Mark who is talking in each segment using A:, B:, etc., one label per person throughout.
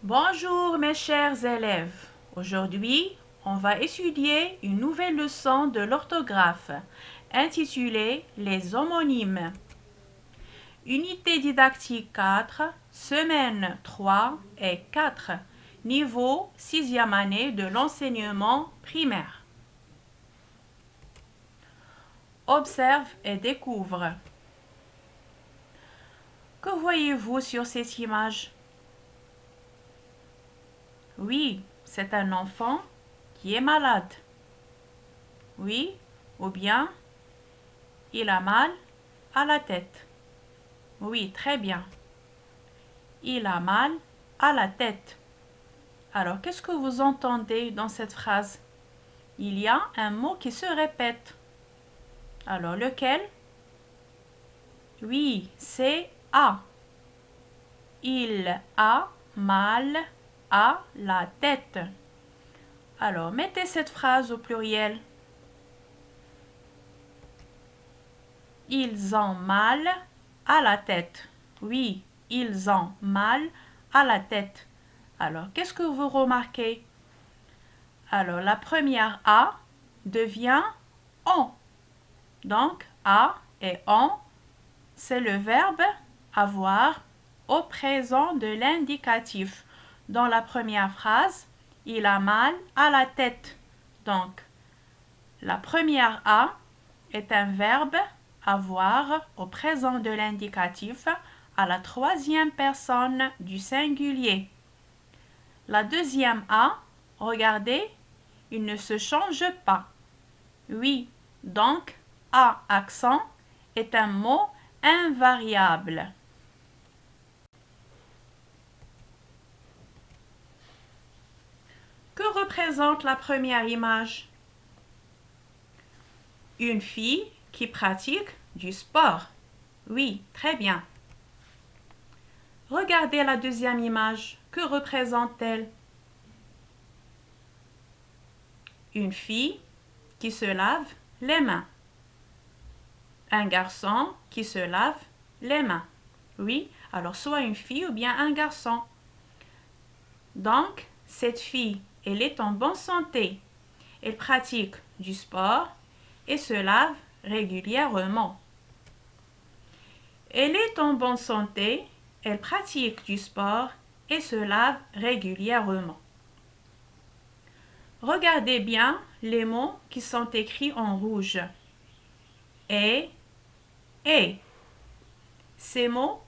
A: Bonjour mes chers élèves. Aujourd'hui, on va étudier une nouvelle leçon de l'orthographe intitulée Les homonymes. Unité didactique 4, semaine 3 et 4, niveau 6e année de l'enseignement primaire. Observe et découvre. Que voyez-vous sur cette image? Oui, c'est un enfant qui est malade. Oui, ou bien il a mal à la tête. Oui, très bien. Il a mal à la tête. Alors, qu'est-ce que vous entendez dans cette phrase? Il y a un mot qui se répète. Alors, lequel? Oui, c'est a. Il a mal à la tête. Alors, mettez cette phrase au pluriel. Ils ont mal à la tête. Oui, ils ont mal à la tête. Alors, qu'est-ce que vous remarquez? Alors, la première A devient on. Donc, a et on, c'est le verbe avoir au présent de l'indicatif. Dans la première phrase, il a mal à la tête. Donc, la première A est un verbe avoir au présent de l'indicatif à la troisième personne du singulier. La deuxième A, regardez, il ne se change pas. Oui, donc A accent est un mot invariable. Que représente la première image? Une fille qui pratique du sport. Oui, très bien. Regardez la deuxième image. Que représente-t-elle? Une fille qui se lave les mains. Un garçon qui se lave les mains. Oui, alors soit une fille ou bien un garçon. Donc, cette fille, elle est en bonne santé. Elle pratique du sport et se lave régulièrement. Elle est en bonne santé, elle pratique du sport et se lave régulièrement. Regardez bien les mots qui sont écrits en rouge. Et. Ces mots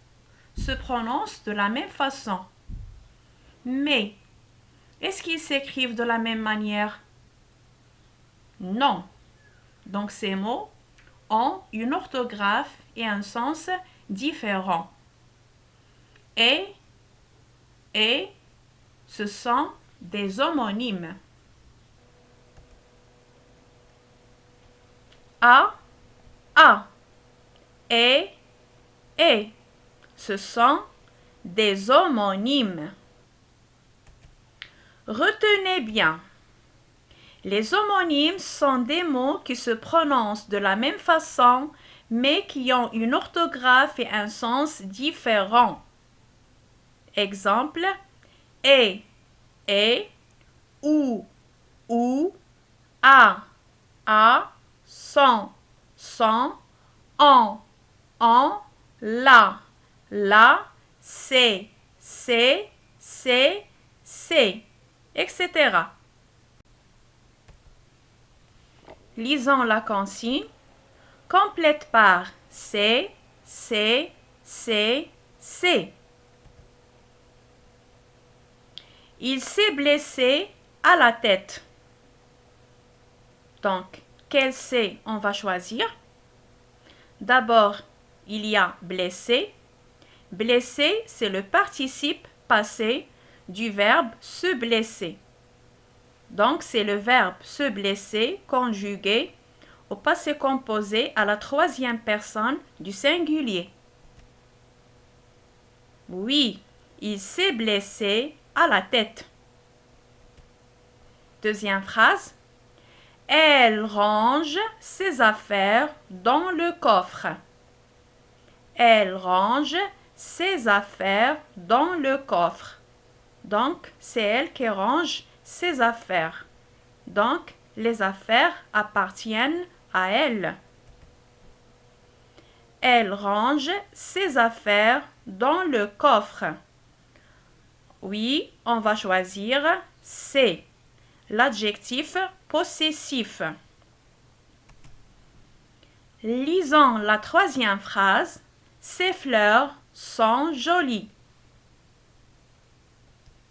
A: se prononcent de la même façon. Mais, est-ce qu'ils s'écrivent de la même manière? Non. Donc ces mots ont une orthographe et un sens différents. Et, ce sont des homonymes. A, et, ce sont des homonymes. Retenez bien. Les homonymes sont des mots qui se prononcent de la même façon, mais qui ont une orthographe et un sens différents. Exemple, et, ou, a, son, on, la, c'est, etc. Lisons la consigne. Complète par C. Il s'est blessé à la tête. Donc, quel C on va choisir? D'abord, il y a blessé. Blessé, c'est le participe passé du verbe se blesser. Donc, c'est le verbe se blesser conjugué au passé composé à la troisième personne du singulier. Oui, il s'est blessé à la tête. Deuxième phrase. Elle range ses affaires dans le coffre. Elle range ses affaires dans le coffre. Donc, c'est elle qui range ses affaires. Donc, les affaires appartiennent à elle. Elle range ses affaires dans le coffre. Oui, on va choisir c'est l'adjectif possessif. Lisons la troisième phrase. Ces fleurs sont jolies.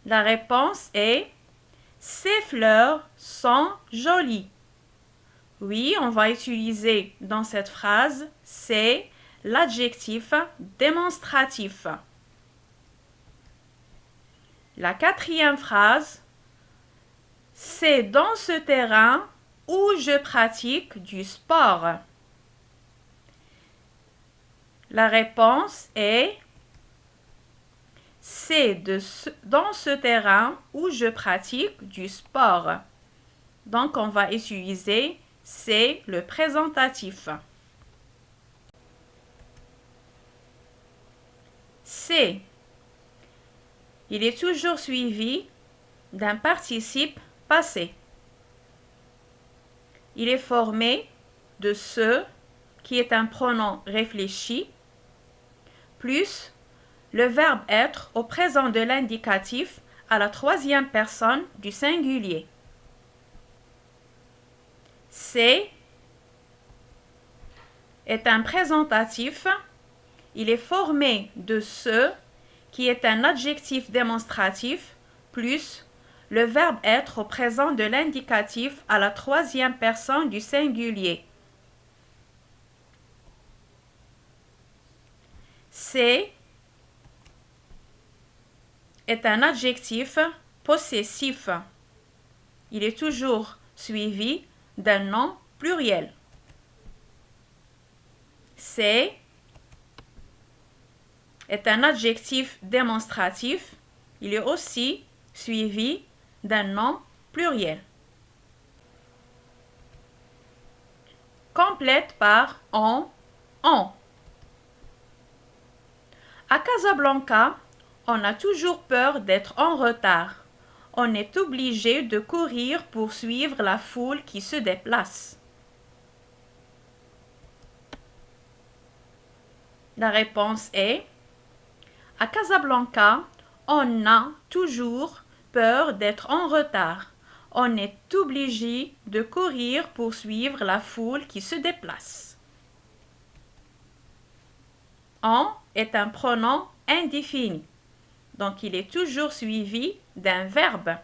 A: La réponse est ces fleurs sont jolies. Oui, on va utiliser dans cette phrase c'est l'adjectif démonstratif. La quatrième phrase, c'est dans ce terrain où je pratique du sport. La réponse est c'est dans ce terrain où je pratique du sport. Donc, on va utiliser c'est le présentatif. C'est. Il est toujours suivi d'un participe passé. Il est formé de ce qui est un pronom réfléchi plus le verbe être au présent de l'indicatif à la troisième personne du singulier. C'est est un présentatif. Il est formé de ce qui est un adjectif démonstratif plus le verbe être au présent de l'indicatif à la troisième personne du singulier. C'est est un adjectif possessif. Il est toujours suivi d'un nom pluriel. C'est est un adjectif démonstratif. Il est aussi suivi d'un nom pluriel. Complète par on. À Casablanca, on a toujours peur d'être en retard. On est obligé de courir pour suivre la foule qui se déplace. La réponse est à Casablanca, on a toujours peur d'être en retard. On est obligé de courir pour suivre la foule qui se déplace. On est un pronom indéfini. Donc, il est toujours suivi d'un verbe.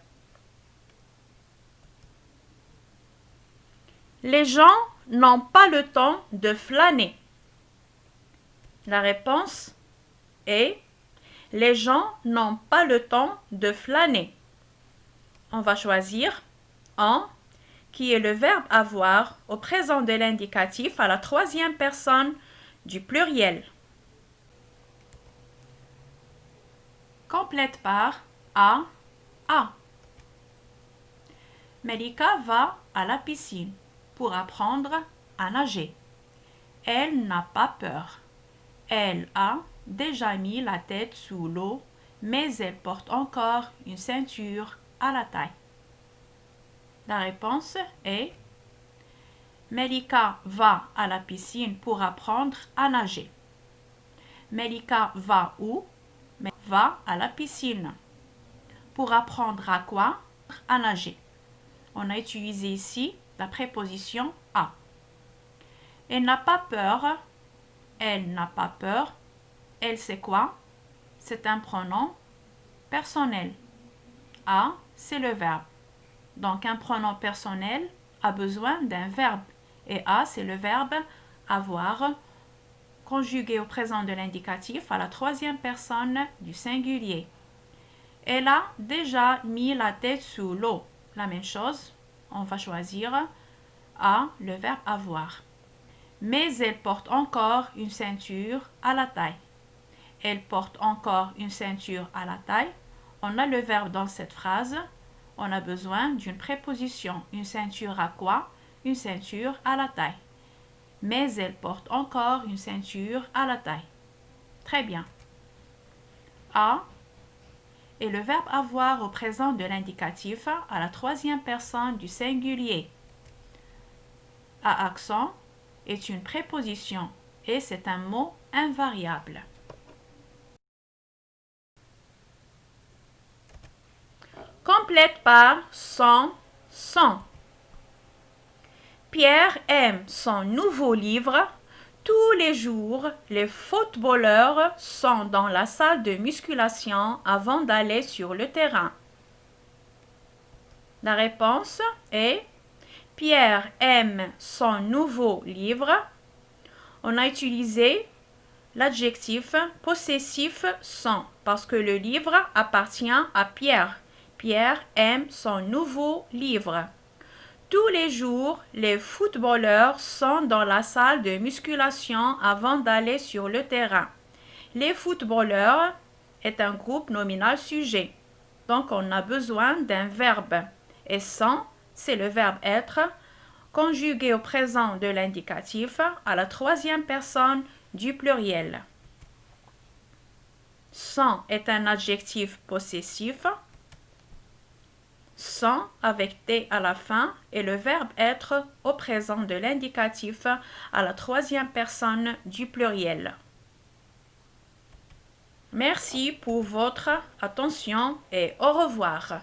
A: Les gens n'ont pas le temps de flâner. La réponse est les gens n'ont pas le temps de flâner. On va choisir en, qui est le verbe avoir au présent de l'indicatif à la troisième personne du pluriel. Complète par a. Melika va à la piscine pour apprendre à nager. Elle n'a pas peur. Elle a déjà mis la tête sous l'eau, mais elle porte encore une ceinture à la taille. La réponse est Melika va à la piscine pour apprendre à nager. Melika va où? Va à la piscine. Pour apprendre à quoi? À nager. On a utilisé ici la préposition à. Elle n'a pas peur. Elle n'a pas peur. Elle, c'est quoi? C'est un pronom personnel. A, c'est le verbe. Donc, un pronom personnel a besoin d'un verbe. Et a, c'est le verbe avoir conjugué au présent de l'indicatif à la troisième personne du singulier. Elle a déjà mis la tête sous l'eau. La même chose, on va choisir a, le verbe avoir. Mais elle porte encore une ceinture à la taille. Elle porte encore une ceinture à la taille. On a le verbe dans cette phrase. On a besoin d'une préposition. Une ceinture à quoi? Une ceinture à la taille. Mais elle porte encore une ceinture à la taille. Très bien. A et le verbe avoir au présent de l'indicatif à la troisième personne du singulier. À accent est une préposition et c'est un mot invariable. Complète par son, son. Pierre aime son nouveau livre. Tous les jours, les footballeurs sont dans la salle de musculation avant d'aller sur le terrain. La réponse est Pierre aime son nouveau livre. On a utilisé l'adjectif possessif son parce que le livre appartient à Pierre. Pierre aime son nouveau livre. Tous les jours, les footballeurs sont dans la salle de musculation avant d'aller sur le terrain. Les footballeurs est un groupe nominal sujet. Donc, on a besoin d'un verbe. Et sont, c'est le verbe être, conjugué au présent de l'indicatif à la troisième personne du pluriel. Sont est un adjectif possessif. Sont avec T à la fin et le verbe être au présent de l'indicatif à la troisième personne du pluriel. Merci pour votre attention et au revoir.